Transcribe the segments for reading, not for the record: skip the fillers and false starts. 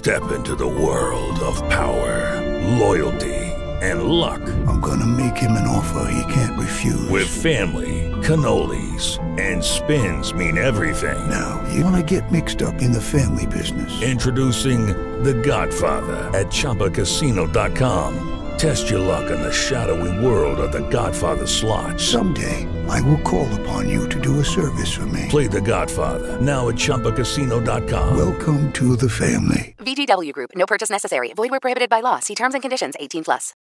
Step into the world of power, loyalty, and luck. I'm gonna make him an offer he can't refuse. With family, cannolis, and spins mean everything. Now, you wanna get mixed up in the family business. Introducing The Godfather at ChumbaCasino.com. Test your luck in the shadowy world of The Godfather slot. Someday, I will call upon you to do a service for me. Play The Godfather now at ChumbaCasino.com. Welcome to the family. VGW Group. No purchase necessary. Void where prohibited by law. See terms and conditions. 18+.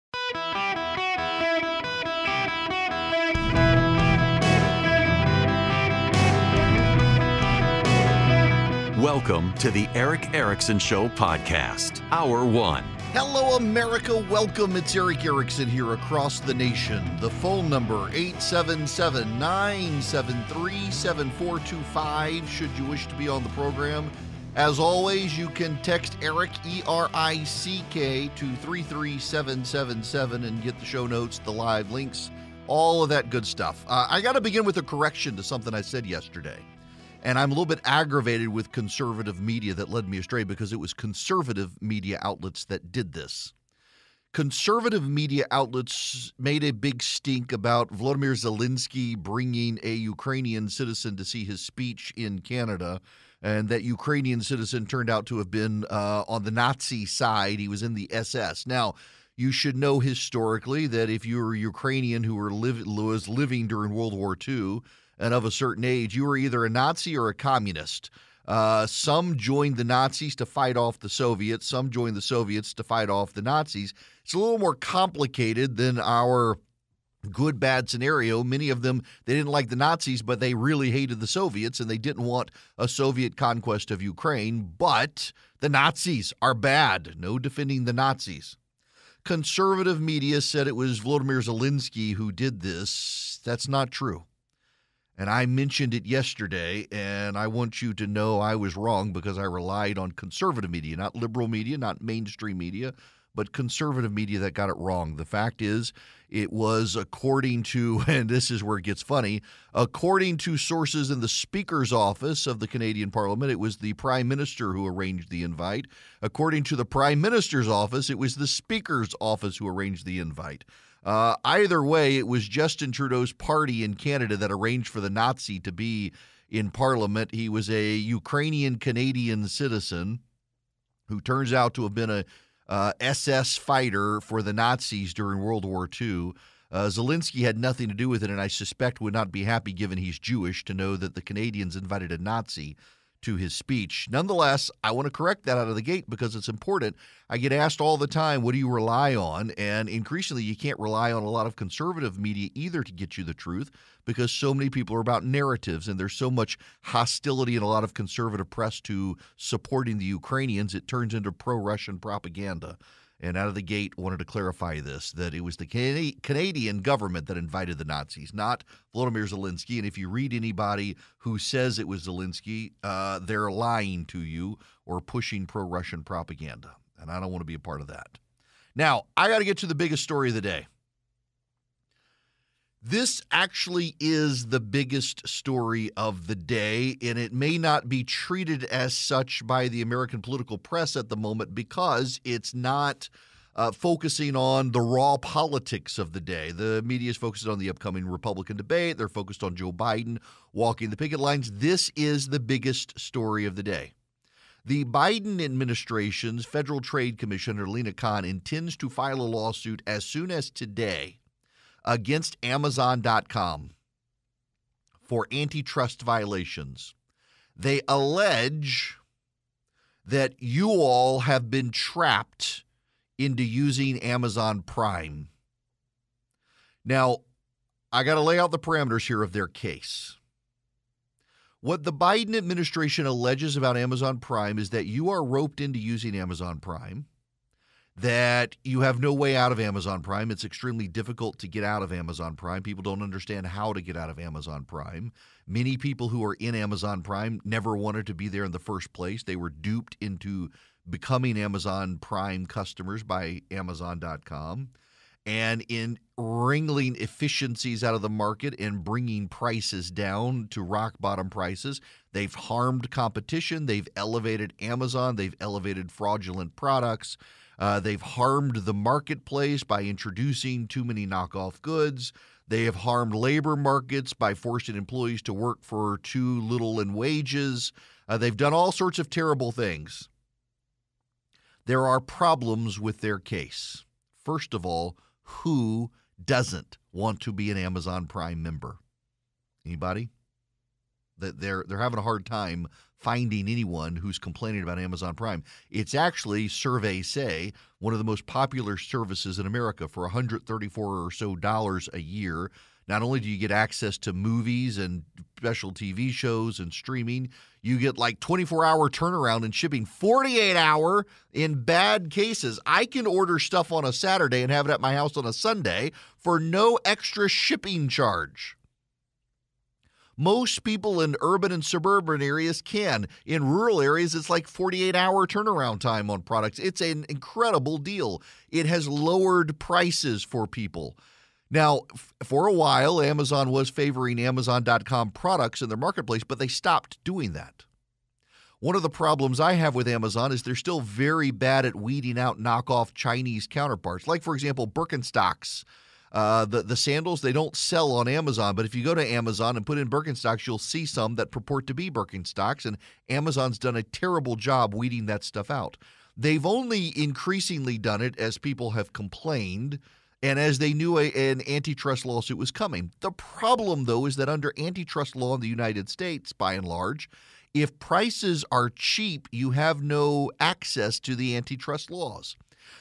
Welcome to the Eric Erickson Show podcast, Hour 1. Hello, America. Welcome. It's Eric Erickson here across the nation. The phone number, 877-973-7425, should you wish to be on the program. As always, you can text Eric, E-R-I-C-K, to 33777 and get the show notes, the live links, all of that good stuff. I got to begin with a correction to something I said yesterday. And I'm a little bit aggravated with conservative media that led me astray because it was conservative media outlets that did this. Conservative media outlets made a big stink about Volodymyr Zelensky bringing a Ukrainian citizen to see his speech in Canada, and that Ukrainian citizen turned out to have been on the Nazi side. He was in the SS. Now, you should know historically that if you were Ukrainian who was living during World War II, and of a certain age, you were either a Nazi or a communist. Some joined the Nazis to fight off the Soviets. Some joined the Soviets to fight off the Nazis. It's a little more complicated than our good-bad scenario. Many of them, they didn't like the Nazis, but they really hated the Soviets, and they didn't want a Soviet conquest of Ukraine. But the Nazis are bad. No defending the Nazis. Conservative media said it was Volodymyr Zelensky who did this. That's not true. And I mentioned it yesterday, and I want you to know I was wrong because I relied on conservative media, not liberal media, not mainstream media, but conservative media that got it wrong. The fact is, it was according to, and this is where it gets funny, according to sources in the Speaker's office of the Canadian Parliament, it was the Prime Minister who arranged the invite. According to the Prime Minister's office, it was the Speaker's office who arranged the invite. Either way, it was Justin Trudeau's party in Canada that arranged for the Nazi to be in Parliament. He was a Ukrainian-Canadian citizen who turns out to have been a SS fighter for the Nazis during World War II. Zelensky had nothing to do with it, and I suspect would not be happy, given he's Jewish, to know that the Canadians invited a Nazi to his speech. Nonetheless, I want to correct that out of the gate because it's important. I get asked all the time, what do you rely on? And increasingly, you can't rely on a lot of conservative media either to get you the truth because so many people are about narratives and there's so much hostility in a lot of conservative press to supporting the Ukrainians, it turns into pro-Russian propaganda. And out of the gate, wanted to clarify this, that it was the Canadian government that invited the Nazis, not Volodymyr Zelensky. And if you read anybody who says it was Zelensky, they're lying to you or pushing pro-Russian propaganda. And I don't want to be a part of that. Now, I got to get to the biggest story of the day. This actually is the biggest story of the day, and it may not be treated as such by the American political press at the moment because it's not focusing on the raw politics of the day. The media is focused on the upcoming Republican debate. They're focused on Joe Biden walking the picket lines. This is the biggest story of the day. The Biden administration's Federal Trade Commissioner, Lena Khan, intends to file a lawsuit as soon as today against Amazon.com for antitrust violations. They allege that you all have been trapped into using Amazon Prime. Now, I got to lay out the parameters here of their case. What the Biden administration alleges about Amazon Prime is that you are roped into using Amazon Prime, that you have no way out of Amazon Prime. It's extremely difficult to get out of Amazon Prime. People don't understand how to get out of Amazon Prime. Many people who are in Amazon Prime never wanted to be there in the first place. They were duped into becoming Amazon Prime customers by Amazon.com. and in wringing efficiencies out of the market and bringing prices down to rock bottom prices. They've harmed competition. They've elevated Amazon. They've elevated fraudulent products. They've harmed the marketplace by introducing too many knockoff goods. They have harmed labor markets by forcing employees to work for too little in wages. They've done all sorts of terrible things. There are problems with their case. First of all, who doesn't want to be an Amazon Prime member? Anybody? They're having a hard time finding anyone who's complaining about Amazon Prime. It's actually, surveys say, one of the most popular services in America for $134 or so a year. Not only do you get access to movies and special TV shows and streaming, you get like 24-hour turnaround and shipping, 48-hour in bad cases. I can order stuff on a Saturday and have it at my house on a Sunday for no extra shipping charge. Most people in urban and suburban areas can. In rural areas, it's like 48-hour turnaround time on products. It's an incredible deal. It has lowered prices for people. Now, for a while, Amazon was favoring Amazon.com products in their marketplace, but they stopped doing that. One of the problems I have with Amazon is they're still very bad at weeding out knockoff Chinese counterparts. Like, for example, Birkenstocks. The sandals, they don't sell on Amazon, but if you go to Amazon and put in Birkenstocks, you'll see some that purport to be Birkenstocks, and Amazon's done a terrible job weeding that stuff out. They've only increasingly done it as people have complained and as they knew an antitrust lawsuit was coming. The problem, though, is that under antitrust law in the United States, by and large, if prices are cheap, you have no access to the antitrust laws.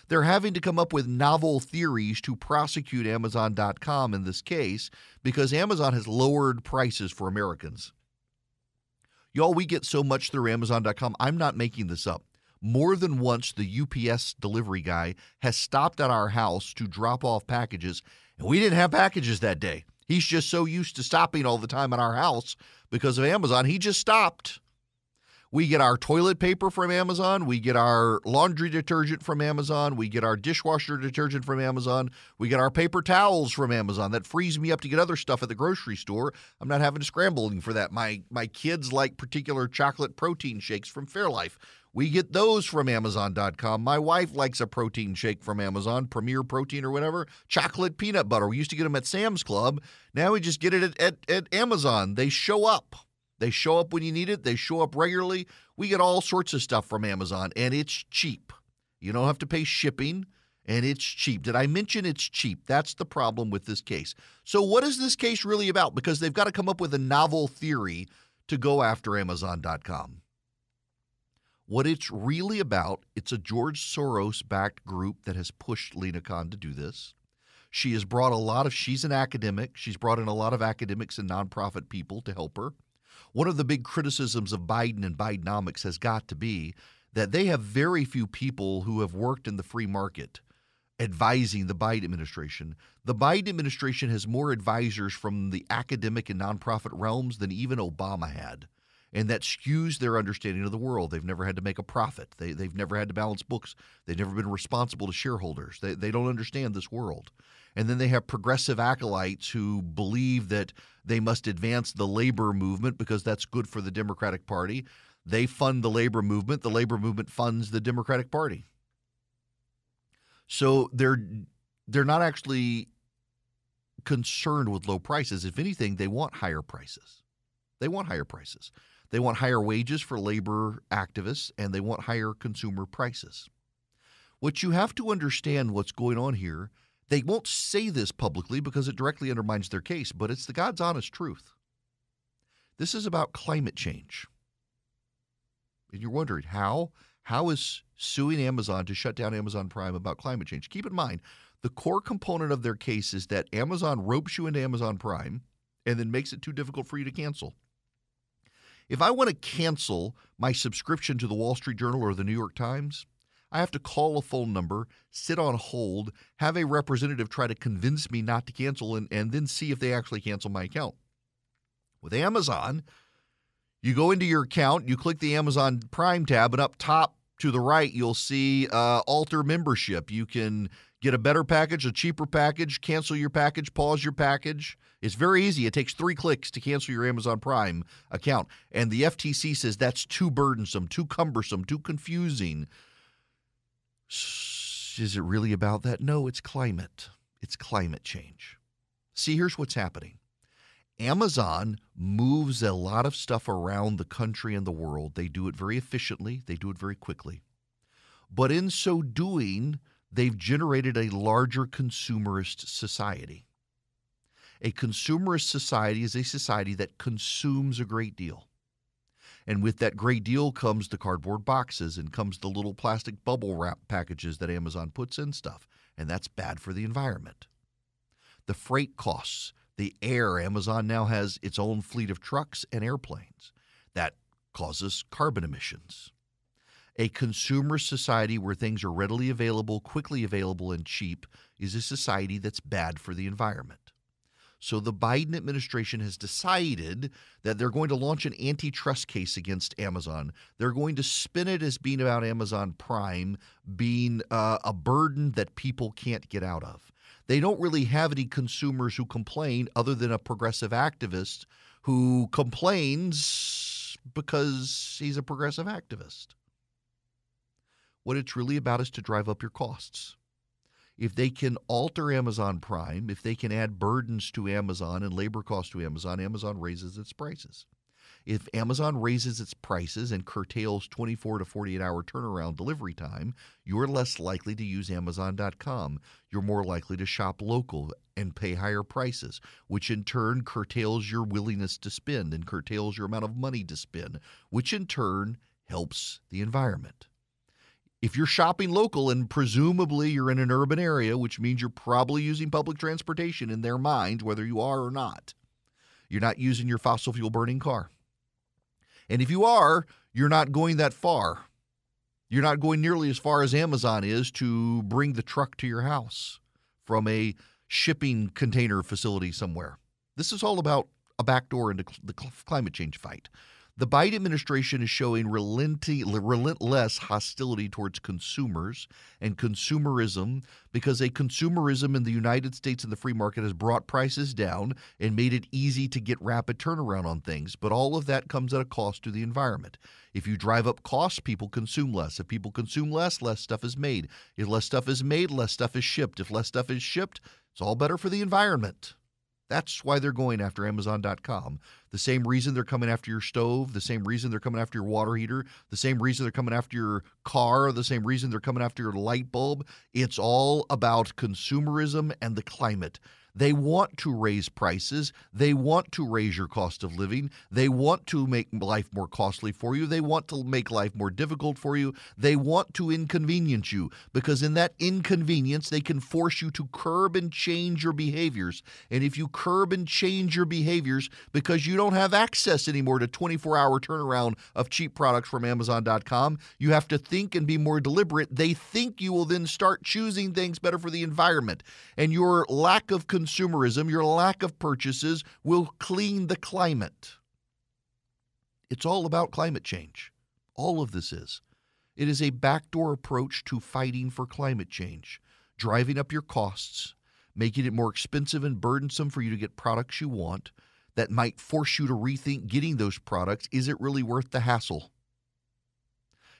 They're having to come up with novel theories to prosecute Amazon.com in this case because Amazon has lowered prices for Americans. Y'all, we get so much through Amazon.com. I'm not making this up. More than once, the UPS delivery guy has stopped at our house to drop off packages, and we didn't have packages that day. He's just so used to stopping all the time at our house because of Amazon, he just stopped. We get our toilet paper from Amazon. We get our laundry detergent from Amazon. We get our dishwasher detergent from Amazon. We get our paper towels from Amazon. That frees me up to get other stuff at the grocery store. I'm not having to scrambling for that. My kids like particular chocolate protein shakes from Fairlife. We get those from Amazon.com. My wife likes a protein shake from Amazon, Premier Protein or whatever, chocolate peanut butter. We used to get them at Sam's Club. Now we just get it at Amazon. They show up. They show up when you need it. They show up regularly. We get all sorts of stuff from Amazon, and it's cheap. You don't have to pay shipping, and it's cheap. Did I mention it's cheap? That's the problem with this case. So what is this case really about? Because they've got to come up with a novel theory to go after Amazon.com. What it's really about, it's a George Soros-backed group that has pushed Lina Khan to do this. She has brought she's an academic. She's brought in a lot of academics and nonprofit people to help her. One of the big criticisms of Biden and Bidenomics has got to be that they have very few people who have worked in the free market advising the Biden administration. The Biden administration has more advisors from the academic and nonprofit realms than even Obama had. And that skews their understanding of the world. They've never had to make a profit. They've never had to balance books. They've never been responsible to shareholders. They don't understand this world. And then they have progressive acolytes who believe that they must advance the labor movement because that's good for the Democratic Party. They fund the labor movement. The labor movement funds the Democratic Party. So they're not actually concerned with low prices. If anything, they want higher prices. They want higher prices. They want higher wages for labor activists, and they want higher consumer prices. What you have to understand what's going on here, they won't say this publicly because it directly undermines their case, but it's the God's honest truth. This is about climate change. And you're wondering, how is suing Amazon to shut down Amazon Prime about climate change? Keep in mind, the core component of their case is that Amazon ropes you into Amazon Prime and then makes it too difficult for you to cancel. If I want to cancel my subscription to the Wall Street Journal or the New York Times, I have to call a phone number, sit on hold, have a representative try to convince me not to cancel, and then see if they actually cancel my account. With Amazon, you go into your account, you click the Amazon Prime tab, and up top to the right, you'll see alter membership. You can get a better package, a cheaper package, cancel your package, pause your package. It's very easy. It takes 3 clicks to cancel your Amazon Prime account. And the FTC says that's too burdensome, too cumbersome, too confusing. Is it really about that? No, it's climate. It's climate change. See, here's what's happening. Amazon moves a lot of stuff around the country and the world. They do it very efficiently. They do it very quickly. But in so doing, they've generated a larger consumerist society. A consumerist society is a society that consumes a great deal. And with that great deal comes the cardboard boxes and comes the little plastic bubble wrap packages that Amazon puts in stuff. And that's bad for the environment. The freight costs, the air. Amazon now has its own fleet of trucks and airplanes. That causes carbon emissions. A consumer society where things are readily available, quickly available, and cheap is a society that's bad for the environment. So the Biden administration has decided that they're going to launch an antitrust case against Amazon. They're going to spin it as being about Amazon Prime being a burden that people can't get out of. They don't really have any consumers who complain other than a progressive activist who complains because he's a progressive activist. What it's really about is to drive up your costs. If they can alter Amazon Prime, if they can add burdens to Amazon and labor costs to Amazon, Amazon raises its prices. If Amazon raises its prices and curtails 24 to 48-hour turnaround delivery time, you're less likely to use Amazon.com. You're more likely to shop local and pay higher prices, which in turn curtails your willingness to spend and curtails your amount of money to spend, which in turn helps the environment. If you're shopping local and presumably you're in an urban area, which means you're probably using public transportation in their mind, whether you are or not, you're not using your fossil fuel burning car. And if you are, you're not going that far. You're not going nearly as far as Amazon is to bring the truck to your house from a shipping container facility somewhere. This is all about a backdoor into the climate change fight. The Biden administration is showing relentless hostility towards consumers and consumerism because a consumerism in the United States and the free market has brought prices down and made it easy to get rapid turnaround on things. But all of that comes at a cost to the environment. If you drive up costs, people consume less. If people consume less, less stuff is made. If less stuff is made, less stuff is shipped. If less stuff is shipped, it's all better for the environment. That's why they're going after Amazon.com. The same reason they're coming after your stove, the same reason they're coming after your water heater, the same reason they're coming after your car, the same reason they're coming after your light bulb. It's all about consumerism and the climate. They want to raise prices. They want to raise your cost of living. They want to make life more costly for you. They want to make life more difficult for you. They want to inconvenience you because in that inconvenience, they can force you to curb and change your behaviors. And if you curb and change your behaviors because you don't have access anymore to 24-hour turnaround of cheap products from Amazon.com, you have to think and be more deliberate. They think you will then start choosing things better for the environment. And your lack of consumerism, your lack of purchases will clean the climate. It's all about climate change. All of this is. It is a backdoor approach to fighting for climate change, driving up your costs, making it more expensive and burdensome for you to get products you want that might force you to rethink getting those products. Is it really worth the hassle?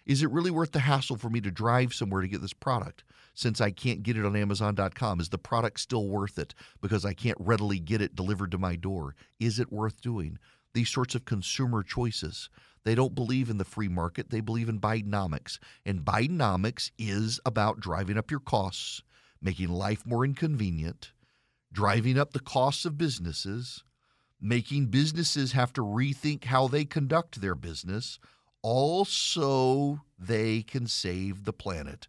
Is it really worth the hassle for me to drive somewhere to get this product since I can't get it on Amazon.com? Is the product still worth it because I can't readily get it delivered to my door? Is it worth doing? These sorts of consumer choices. They don't believe in the free market. They believe in Bidenomics. And Bidenomics is about driving up your costs, making life more inconvenient, driving up the costs of businesses, making businesses have to rethink how they conduct their business, also they can save the planet.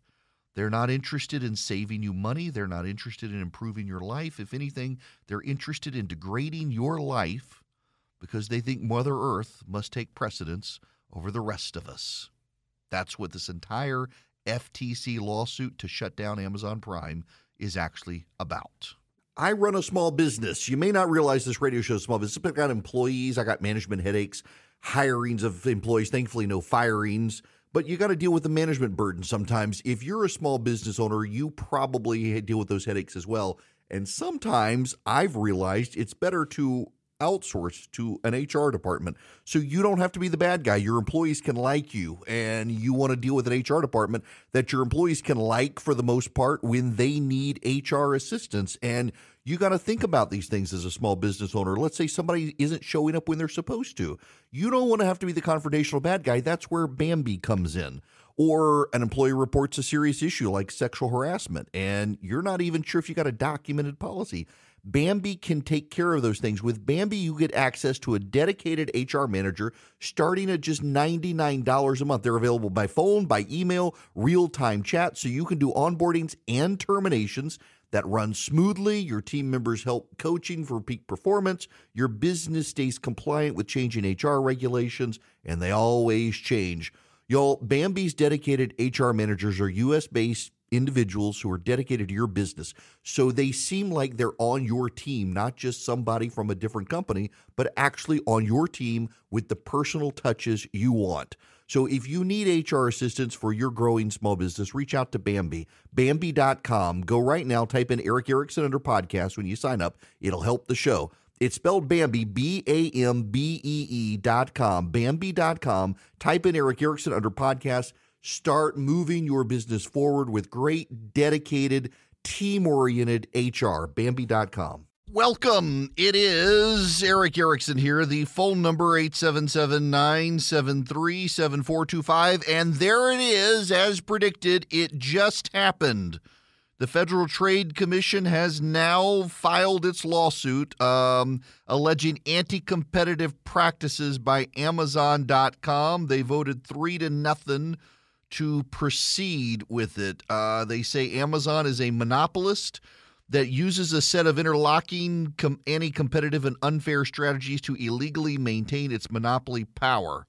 They're not interested in saving you money. They're not interested in improving your life. If anything, they're interested in degrading your life because they think Mother Earth must take precedence over the rest of us. That's what this entire FTC lawsuit to shut down Amazon Prime is actually about. I run a small business. You may not realize this radio show is small business. I got employees. I got management headaches, hirings of employees. Thankfully, no firings. but you got to deal with the management burden sometimes. If you're a small business owner, you probably deal with those headaches as well. And sometimes I've realized it's better to outsource to an HR department so you don't have to be the bad guy. Your employees can like you, and you want to deal with an HR department that your employees can like for the most part when they need HR assistance. And you got to think about these things as a small business owner. Let's say somebody isn't showing up when they're supposed to. You don't want to have to be the confrontational bad guy. That's where Bambi comes in. Or an employee reports a serious issue like sexual harassment, and you're not even sure if you got a documented policy. Bambi can take care of those things. With Bambi, you get access to a dedicated HR manager starting at just $99 a month. They're available by phone, by email, real-time chat, so you can do onboardings and terminations that run smoothly. Your team members help coaching for peak performance. Your business stays compliant with changing HR regulations, and they always change. Y'all, Bambi's dedicated HR managers are U.S.-based individuals who are dedicated to your business. So they seem like they're on your team, not just somebody from a different company, but actually on your team with the personal touches you want. So if you need HR assistance for your growing small business, reach out to Bambi. Bambi.com. Go right now, type in Eric Erickson under podcast when you sign up. It'll help the show. It's spelled Bambi, BAMBEE.com, Bambi.com. Type in Eric Erickson under podcast. Start moving your business forward with great, dedicated, team-oriented HR, Bambi.com. Welcome. It is Eric Erickson here. The phone number 877-973-7425. And there it is, as predicted. It just happened. The Federal Trade Commission has now filed its lawsuit alleging anti-competitive practices by Amazon.com. They voted 3-0 to proceed with it. They say Amazon is a monopolist that uses a set of interlocking anti-competitive and unfair strategies to illegally maintain its monopoly power.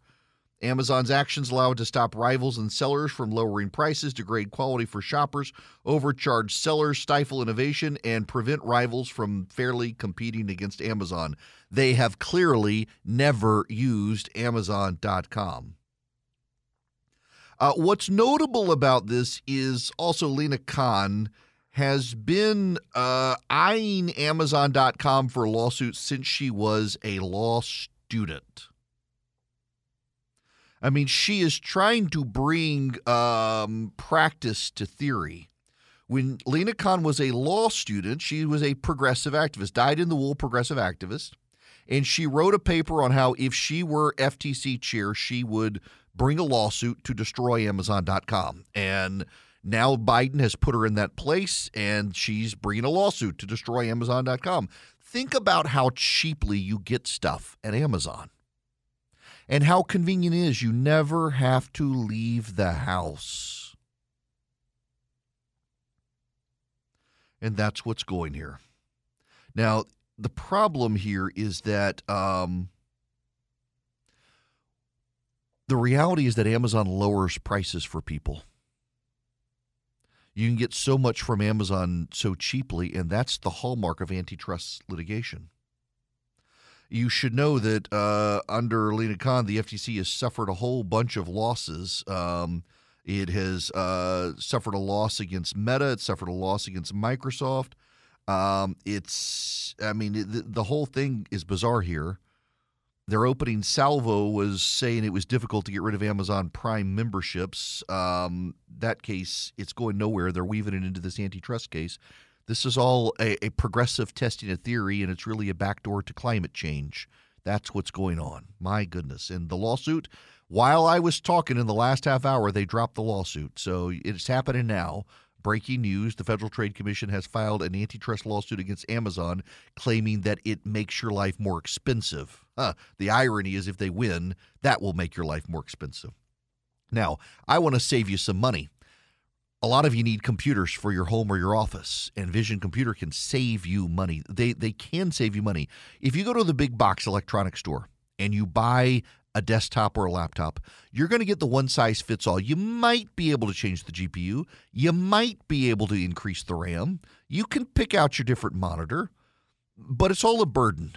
Amazon's actions allow it to stop rivals and sellers from lowering prices, degrade quality for shoppers, overcharge sellers, stifle innovation, and prevent rivals from fairly competing against Amazon. They have clearly never used Amazon.com. What's notable about this is also Lena Khan has been eyeing Amazon.com for lawsuits since she was a law student. I mean, she is trying to bring practice to theory. When Lena Khan was a law student, she was a progressive activist, dyed-in-the-wool progressive activist, and she wrote a paper on how if she were FTC chair, she would bring a lawsuit to destroy Amazon.com. And now Biden has put her in that place, and she's bringing a lawsuit to destroy Amazon.com. Think about how cheaply you get stuff at Amazon. And how convenient it is. You never have to leave the house. And that's what's going here. Now, the problem here is that the reality is that Amazon lowers prices for people. You can get so much from Amazon so cheaply, and that's the hallmark of antitrust litigation. You should know that under Lena Khan, the FTC has suffered a whole bunch of losses. It has suffered a loss against Meta. It suffered a loss against Microsoft. The whole thing is bizarre here. Their opening salvo was saying it was difficult to get rid of Amazon Prime memberships. That case, it's going nowhere. They're weaving it into this antitrust case. This is all a progressive testing of theory, and it's really a backdoor to climate change. That's what's going on. My goodness. And the lawsuit, while I was talking in the last half hour, they dropped the lawsuit. So it's happening now. Breaking news, the Federal Trade Commission has filed an antitrust lawsuit against Amazon, claiming that it makes your life more expensive. The irony is if they win, that will make your life more expensive. Now, I want to save you some money. A lot of you need computers for your home or your office, and Vision Computer can save you money. They can save you money. If you go to the big box electronics store and you buy a desktop or a laptop, you're going to get the one-size-fits-all. You might be able to change the GPU. You might be able to increase the RAM. You can pick out your different monitor, but it's all a burden.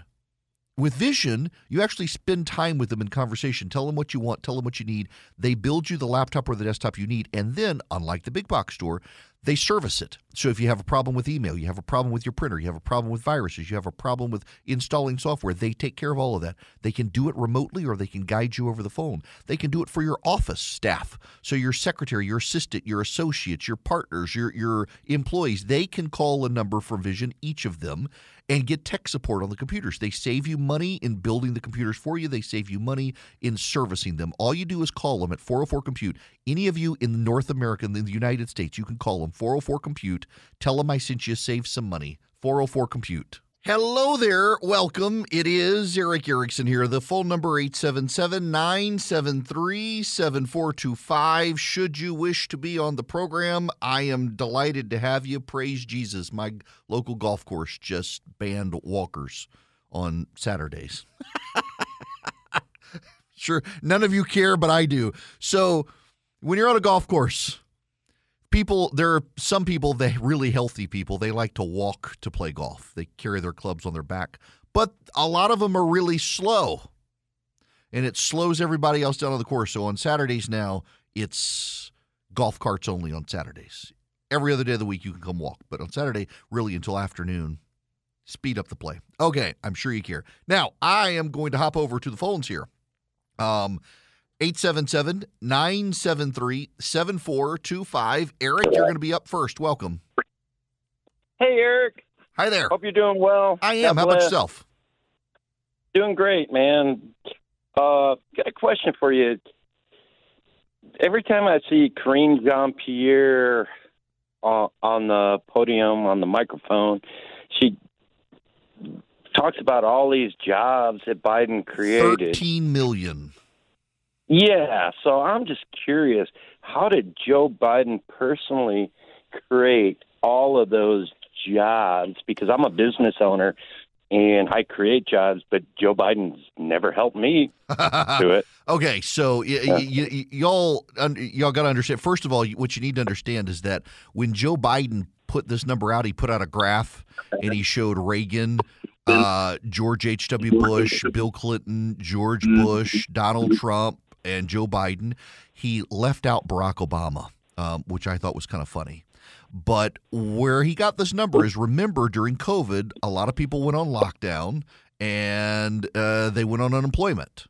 With Vision, you actually spend time with them in conversation. Tell them what you want. Tell them what you need. They build you the laptop or the desktop you need. And then, unlike the big box store, they service it. So if you have a problem with email, you have a problem with your printer, you have a problem with viruses, you have a problem with installing software, they take care of all of that. They can do it remotely or they can guide you over the phone. They can do it for your office staff. So your secretary, your assistant, your associates, your partners, your employees, they can call a number from Vision, each of them, and get tech support on the computers. They save you money in building the computers for you. They save you money in servicing them. All you do is call them at 404-COMPUTE. Any of you in North America, in the United States, you can call them, 404-COMPUTE. Tell them I sent you, save some money. 404-COMPUTE. Hello there. Welcome. It is Eric Erickson here. The phone number 877-973-7425. Should you wish to be on the program, I am delighted to have you. Praise Jesus. My local golf course just banned walkers on Saturdays. Sure, none of you care, but I do. So when you're on a golf course, there are some people, they really healthy people, they like to walk to play golf. They carry their clubs on their back. But a lot of them are really slow, and it slows everybody else down on the course. So on Saturdays now, it's golf carts only on Saturdays. Every other day of the week you can come walk. But on Saturday, really until afternoon, speed up the play. Okay, I'm sure you care. Now, I am going to hop over to the phones here. 877-973-7425. Eric, you're going to be up first. Welcome. Hey, Eric. Hi there. Hope you're doing well. I am. How about yourself? Doing great, man. Got a question for you. Every time I see Karine Jean-Pierre on the podium, on the microphone, she talks about all these jobs that Biden created. 13 million. Yeah, so I'm just curious, how did Joe Biden personally create all of those jobs? Because I'm a business owner, and I create jobs, but Joe Biden's never helped me do it. Okay, so y'all got to understand, first of all, what you need to understand is that when Joe Biden put this number out, he put out a graph, and he showed Reagan, George H.W. Bush, Bill Clinton, George Bush, Donald Trump, and Joe Biden. He left out Barack Obama, which I thought was kind of funny. But where he got this number is, remember, during COVID, a lot of people went on lockdown, and they went on unemployment.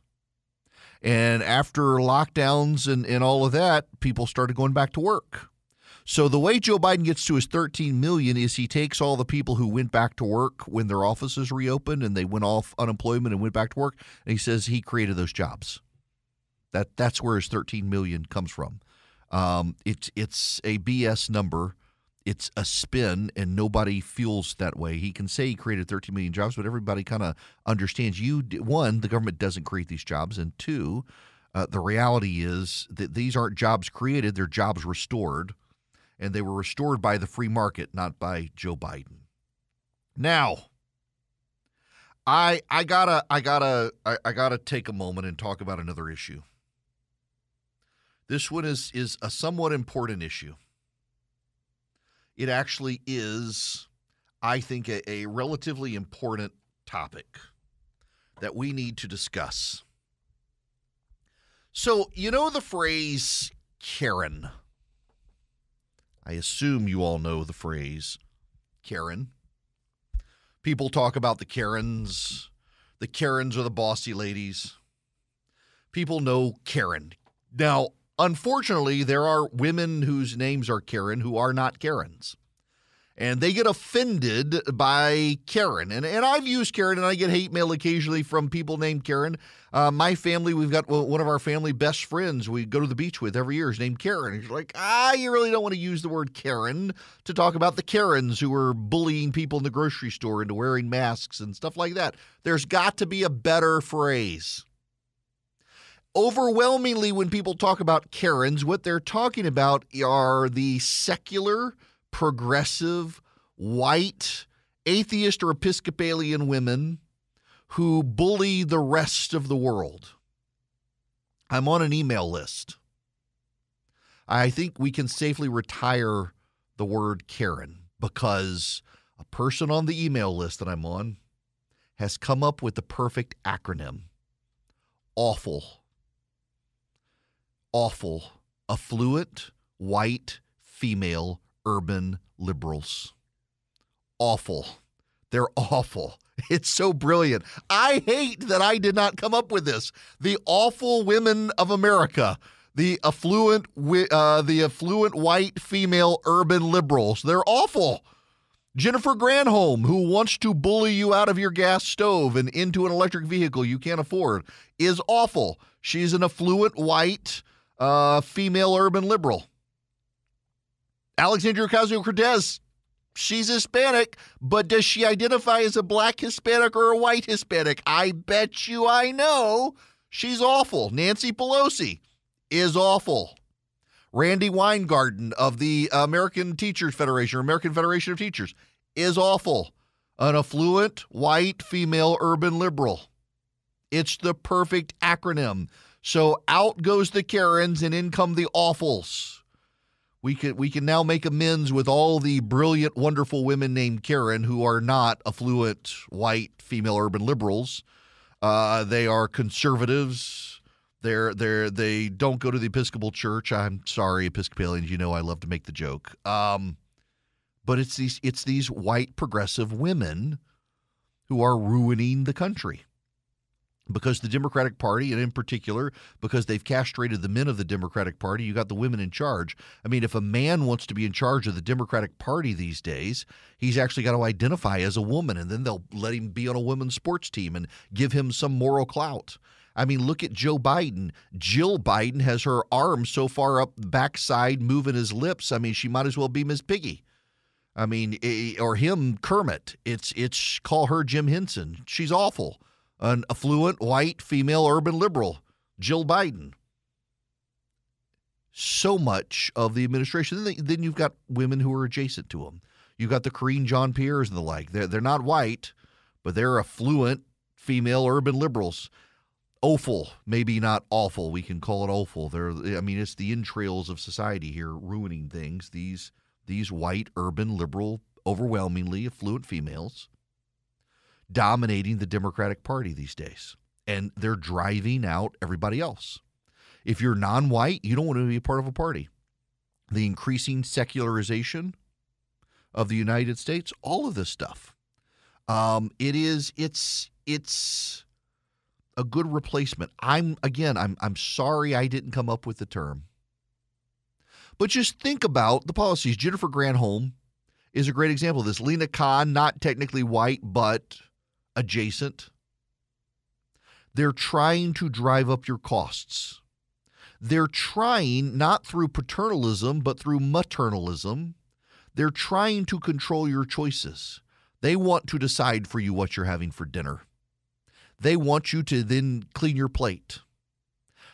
And after lockdowns and all of that, people started going back to work. So the way Joe Biden gets to his 13 million is he takes all the people who went back to work when their offices reopened and they went off unemployment and went back to work, and he says he created those jobs. That's where his 13 million comes from. It's a BS number. It's a spin, and nobody feels that way. He can say he created 13 million jobs, but everybody kind of understands. One, the government doesn't create these jobs, and two, the reality is that these aren't jobs created; they're jobs restored, and they were restored by the free market, not by Joe Biden. Now, I gotta take a moment and talk about another issue. This one is a somewhat important issue. It actually is, I think, a relatively important topic that we need to discuss. So, you know the phrase Karen? I assume you all know the phrase Karen. People talk about the Karens. The Karens are the bossy ladies. People know Karen. Now, unfortunately, there are women whose names are Karen who are not Karens. And they get offended by Karen. And I've used Karen, and I get hate mail occasionally from people named Karen. My family, we've got one of our family best friends we go to the beach with every year is named Karen. And she's like, you really don't want to use the word Karen to talk about the Karens who are bullying people in the grocery store into wearing masks and stuff like that. There's got to be a better phrase. Overwhelmingly, when people talk about Karens, what they're talking about are the secular, progressive, white, atheist or Episcopalian women who bully the rest of the world. I'm on an email list. I think we can safely retire the word Karen because a person on the email list that I'm on has come up with the perfect acronym. Awful. Awful. Affluent, white, female, urban liberals. Awful. They're awful. It's so brilliant. I hate that I did not come up with this. The awful women of America. The affluent white female urban liberals. They're awful. Jennifer Granholm, who wants to bully you out of your gas stove and into an electric vehicle you can't afford, is awful. She's an affluent white female urban liberal. Alexandria Ocasio-Cortez, she's Hispanic, but does she identify as a black Hispanic or a white Hispanic? I bet you I know. She's awful. Nancy Pelosi is awful. Randy Weingarten of the American Teachers Federation, or American Federation of Teachers, is awful. An affluent, white, female, urban liberal. It's the perfect acronym. So out goes the Karens and in come the awfuls. We can now make amends with all the brilliant, wonderful women named Karen who are not affluent, white, female, urban liberals. They are conservatives. They don't go to the Episcopal Church. I'm sorry, Episcopalians. You know I love to make the joke. But it's these white progressive women who are ruining the country. Because the Democratic Party, and in particular, because they've castrated the men of the Democratic Party, you got the women in charge. I mean, if a man wants to be in charge of the Democratic Party these days, he's actually got to identify as a woman, and then they'll let him be on a women's sports team and give him some moral clout. I mean, look at Joe Biden. Jill Biden has her arms so far up the backside, moving his lips. I mean, she might as well be Miss Piggy. I mean, or him, Kermit. It's call her Jim Henson. She's awful. An affluent, white, female, urban liberal, Jill Biden. So much of the administration. Then you've got women who are adjacent to them. You've got the Karine Jean-Pierres and the like. They're not white, but they're affluent, female, urban liberals. Awful, maybe not awful. We can call it awful. It's the entrails of society here ruining things. These white, urban, liberal, overwhelmingly affluent females dominating the Democratic Party these days. And they're driving out everybody else. If you're non-white, you don't want to be a part of a party. The increasing secularization of the United States, all of this stuff. It's a good replacement. I'm sorry I didn't come up with the term. But just think about the policies. Jennifer Granholm is a great example of this. Lena Khan, not technically white, but adjacent. They're trying to drive up your costs. They're trying, not through paternalism, but through maternalism, they're trying to control your choices. They want to decide for you what you're having for dinner. They want you to then clean your plate.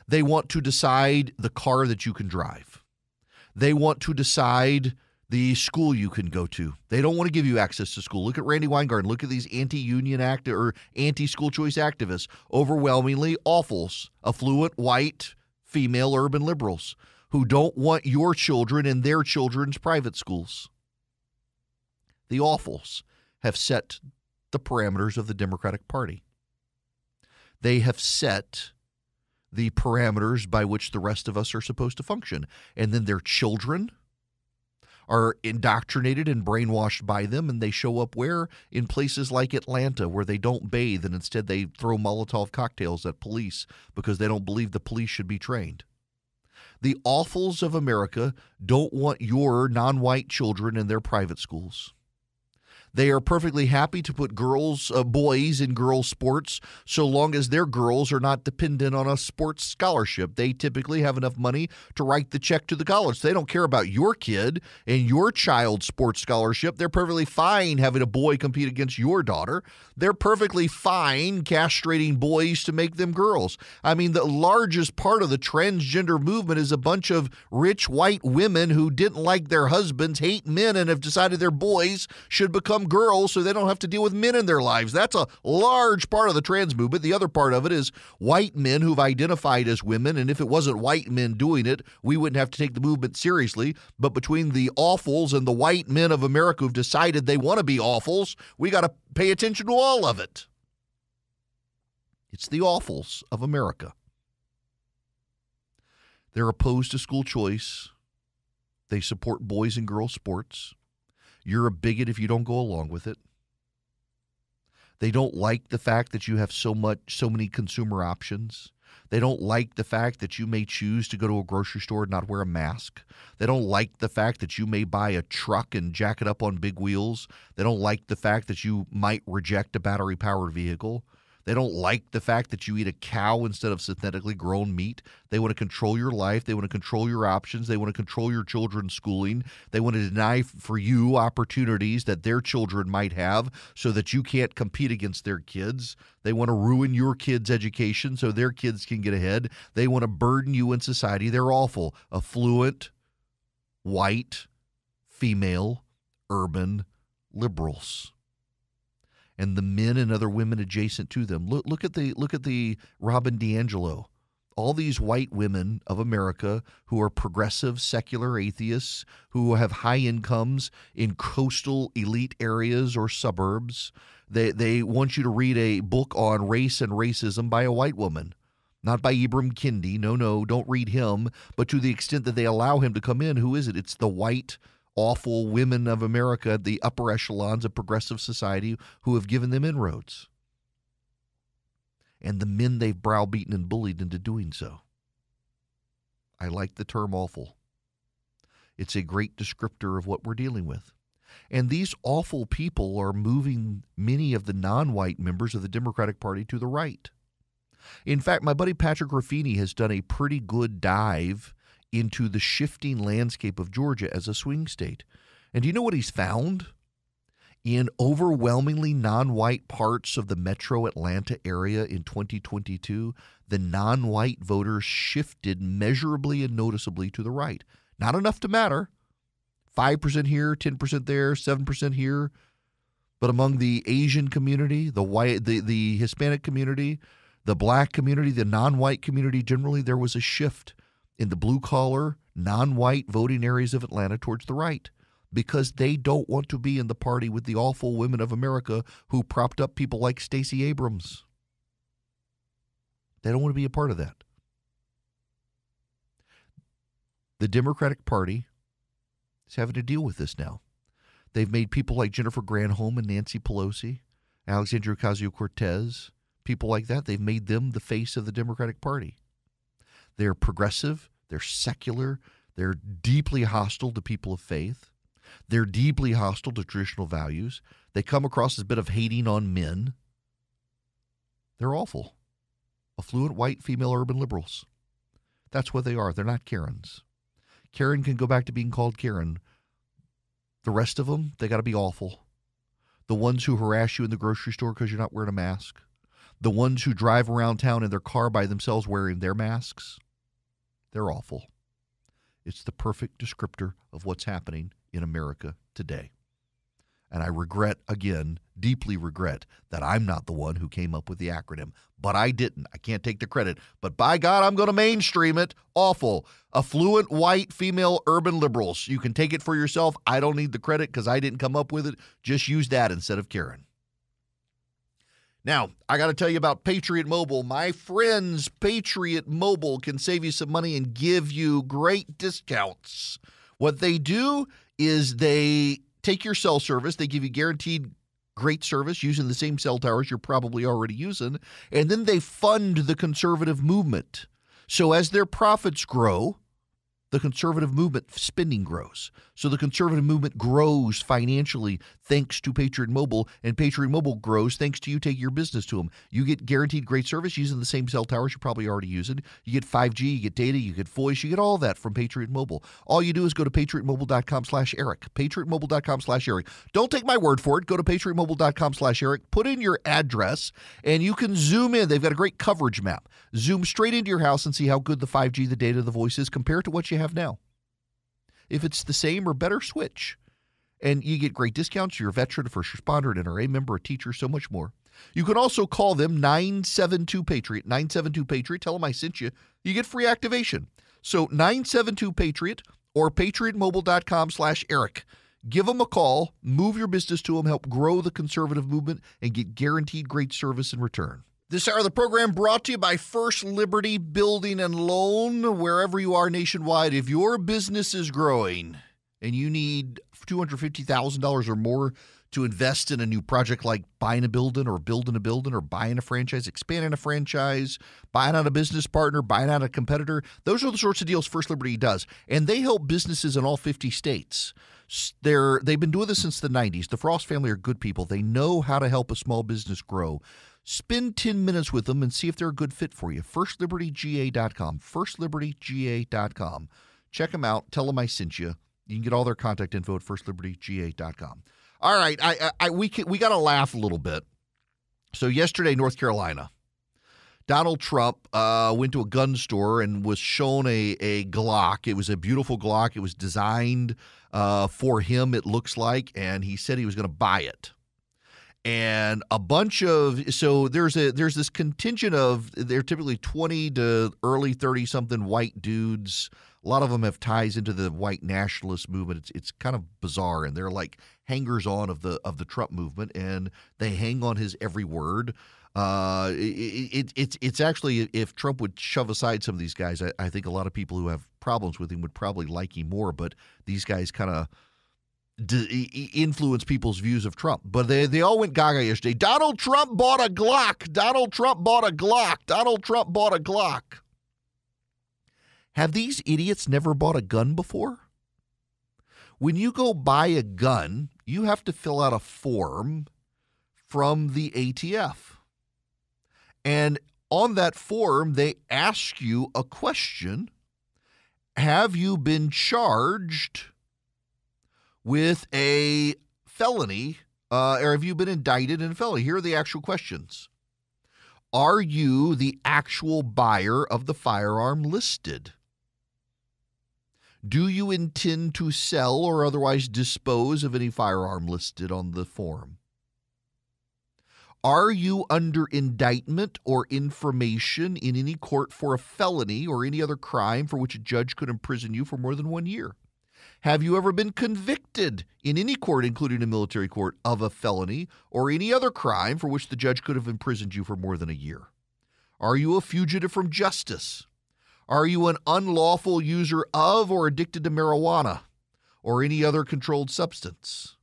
They want to decide the car that you can drive. They want to decide the school you can go to. They don't want to give you access to school. Look at Randy Weingarten. Look at these anti-union or anti-school choice activists. Overwhelmingly awfuls, affluent, white, female, urban liberals who don't want your children in their children's private schools. The awfuls have set the parameters of the Democratic Party. They have set the parameters by which the rest of us are supposed to function. And then their children are indoctrinated and brainwashed by them, and they show up where? In places like Atlanta, where they don't bathe, and instead they throw Molotov cocktails at police because they don't believe the police should be trained. The awfuls of America don't want your non-white children in their private schools. They are perfectly happy to put boys in girls' sports so long as their girls are not dependent on a sports scholarship. They typically have enough money to write the check to the college. They don't care about your kid and your child's sports scholarship. They're perfectly fine having a boy compete against your daughter. They're perfectly fine castrating boys to make them girls. I mean, the largest part of the transgender movement is a bunch of rich white women who didn't like their husbands, hate men, and have decided their boys should become girls so they don't have to deal with men in their lives. That's a large part of the trans movement. The other part of it is white men who've identified as women, and if it wasn't white men doing it, we wouldn't have to take the movement seriously. But between the awfuls and the white men of America who've decided they want to be awfuls, we got to pay attention to all of it. It's the awfuls of America. They're opposed to school choice. They support boys and girls sports. You're a bigot if you don't go along with it. They don't like the fact that you have so many consumer options. They don't like the fact that you may choose to go to a grocery store and not wear a mask. They don't like the fact that you may buy a truck and jack it up on big wheels. They don't like the fact that you might reject a battery-powered vehicle. They don't like the fact that you eat a cow instead of synthetically grown meat. They want to control your life. They want to control your options. They want to control your children's schooling. They want to deny for you opportunities that their children might have so that you can't compete against their kids. They want to ruin your kids' education so their kids can get ahead. They want to burden you in society. They're awful. Affluent, white, female, urban liberals. And the men and other women adjacent to them. Look at the Robin DiAngelo. All these white women of America who are progressive, secular atheists, who have high incomes in coastal elite areas or suburbs. They want you to read a book on race and racism by a white woman. Not by Ibram Kendi. No, don't read him. But to the extent that they allow him to come in, who is it? It's the white awful women of America, the upper echelons of progressive society who have given them inroads. And the men they've browbeaten and bullied into doing so. I like the term awful. It's a great descriptor of what we're dealing with. And these awful people are moving many of the non-white members of the Democratic Party to the right. In fact, my buddy Patrick Ruffini has done a pretty good dive into the shifting landscape of Georgia as a swing state. And do you know what he's found? In overwhelmingly non-white parts of the metro Atlanta area in 2022, the non-white voters shifted measurably and noticeably to the right. Not enough to matter. 5% here, 10% there, 7% here. But among the Asian community, the Hispanic community, the black community, the non-white community, generally there was a shift in the blue-collar, non-white voting areas of Atlanta towards the right because they don't want to be in the party with the awful women of America who propped up people like Stacey Abrams. They don't want to be a part of that. The Democratic Party is having to deal with this now. They've made people like Jennifer Granholm and Nancy Pelosi, Alexandria Ocasio-Cortez, people like that, they've made them the face of the Democratic Party. They're progressive, they're secular, they're deeply hostile to people of faith. They're deeply hostile to traditional values. They come across as a bit of hating on men. They're awful. Affluent, white, female, urban liberals. That's what they are. They're not Karens. Karen can go back to being called Karen. The rest of them, they got to be awful. The ones who harass you in the grocery store because you're not wearing a mask. The ones who drive around town in their car by themselves wearing their masks. They're awful. It's the perfect descriptor of what's happening in America today. And I regret, again, deeply regret that I'm not the one who came up with the acronym. But I didn't. I can't take the credit. But by God, I'm going to mainstream it. Awful. Affluent, white, female, urban liberals. You can take it for yourself. I don't need the credit because I didn't come up with it. Just use that instead of Karen. Now, I got to tell you about Patriot Mobile. My friends, Patriot Mobile can save you some money and give you great discounts. What they do is they take your cell service, they give you guaranteed great service using the same cell towers you're probably already using, and then they fund the conservative movement. So as their profits grow, the conservative movement spending grows. So the conservative movement grows financially thanks to Patriot Mobile, and Patriot Mobile grows thanks to you taking your business to them. You get guaranteed great service using the same cell towers you're probably already using. You get 5G, you get data, you get voice, you get all that from Patriot Mobile. All you do is go to patriotmobile.com/Eric. patriotmobile.com/Eric. Don't take my word for it. Go to patriotmobile.com/Eric. Put in your address, and you can zoom in. They've got a great coverage map. Zoom straight into your house and see how good the 5G, the data, the voice is compared to what you have now. If it's the same or better, switch. And you get great discounts. You're a veteran, a first responder, an NRA member, a teacher, so much more. You can also call them 972-PATRIOT, 972-PATRIOT. Tell them I sent you. You get free activation. So 972-PATRIOT or patriotmobile.com/Eric. Give them a call, move your business to them, help grow the conservative movement, and get guaranteed great service in return. This hour of the program brought to you by First Liberty Building and Loan. Wherever you are nationwide, if your business is growing and you need $250,000 or more to invest in a new project like buying a building or building a building or buying a franchise, expanding a franchise, buying out a business partner, buying out a competitor, those are the sorts of deals First Liberty does. And they help businesses in all 50 states. They've been doing this since the 90s. The Frost family are good people. They know how to help a small business grow. Spend 10 minutes with them and see if they're a good fit for you. FirstLibertyGA.com. FirstLibertyGA.com. Check them out. Tell them I sent you. You can get all their contact info at FirstLibertyGA.com. All right, we got to laugh a little bit. So yesterday, North Carolina, Donald Trump went to a gun store and was shown a Glock. It was a beautiful Glock. It was designed for him, it looks like, and he said he was going to buy it. And there's this contingent of, they're typically 20 to early 30-something white dudes. A lot of them have ties into the white nationalist movement. It's kind of bizarre, and they're like hangers-on of the Trump movement, and they hang on his every word. It's actually, if Trump would shove aside some of these guys, I think a lot of people who have problems with him would probably like him more. But these guys kind of influence people's views of Trump. But they all went gaga yesterday. Donald Trump bought a Glock. Donald Trump bought a Glock. Donald Trump bought a Glock. Have these idiots never bought a gun before? When you go buy a gun, you have to fill out a form from the ATF. And on that form, they ask you a question. Have you been charged with a felony, or have you been indicted in a felony? Here are the actual questions. Are you the actual buyer of the firearm listed? Do you intend to sell or otherwise dispose of any firearm listed on the form? Are you under indictment or information in any court for a felony or any other crime for which a judge could imprison you for more than 1 year? Have you ever been convicted in any court, including a military court, of a felony or any other crime for which the judge could have imprisoned you for more than a year? Are you a fugitive from justice? Are you an unlawful user of or addicted to marijuana or any other controlled substance?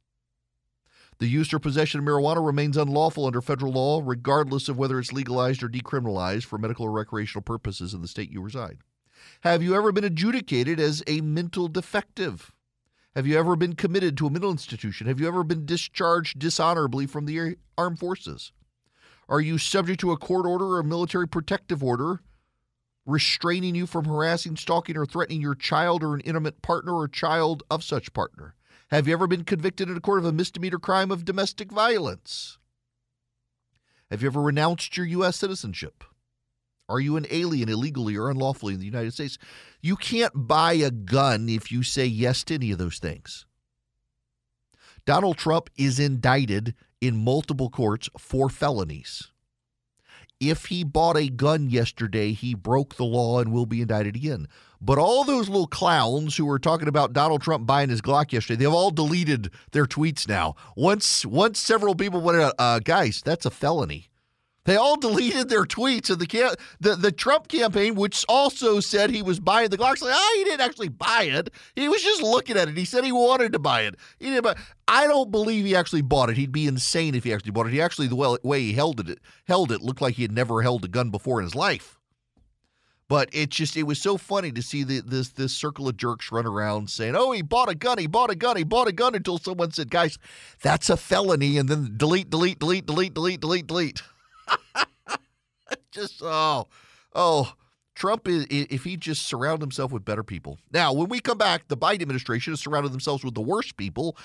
The use or possession of marijuana remains unlawful under federal law, regardless of whether it's legalized or decriminalized for medical or recreational purposes in the state you reside. Have you ever been adjudicated as a mental defective? Have you ever been committed to a mental institution? Have you ever been discharged dishonorably from the armed forces? Are you subject to a court order or a military protective order restraining you from harassing, stalking, or threatening your child or an intimate partner or child of such partner? Have you ever been convicted in a court of a misdemeanor crime of domestic violence? Have you ever renounced your U.S. citizenship? Are you an alien illegally or unlawfully in the United States? You can't buy a gun if you say yes to any of those things. Donald Trump is indicted in multiple courts for felonies. If he bought a gun yesterday, he broke the law and will be indicted again. But all those little clowns who were talking about Donald Trump buying his Glock yesterday, they've all deleted their tweets now. Once several people went out, guys, that's a felony. They all deleted their tweets, and the Trump campaign, which also said he was buying the Glock, like, he didn't actually buy it. He was just looking at it. He said he wanted to buy it. He didn't buy. I don't believe he actually bought it. He'd be insane if he actually bought it. He actually, the way he held it looked like he had never held a gun before in his life. But it was so funny to see this circle of jerks run around saying, oh, he bought a gun, until someone said, guys, that's a felony, and then delete. Just, Trump, if he just surrounded himself with better people. Now, when we come back, the Biden administration has surrounded themselves with the worst people,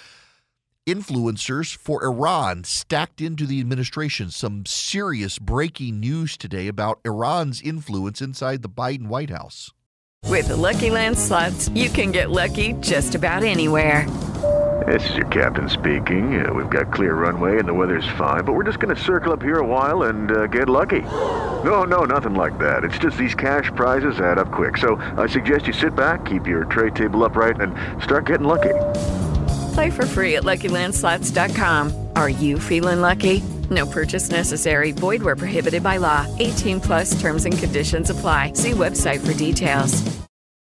influencers for Iran stacked into the administration. Some serious breaking news today about Iran's influence inside the Biden White House. With the Lucky Land Slots, you can get lucky just about anywhere. This is your captain speaking. We've got clear runway and the weather's fine, but we're just going to circle up here a while and get lucky. No, nothing like that. It's just these cash prizes add up quick. So I suggest you sit back, keep your tray table upright, and start getting lucky. Play for free at LuckyLandSlots.com. Are you feeling lucky? No purchase necessary. Void where prohibited by law. 18 plus terms and conditions apply. See website for details.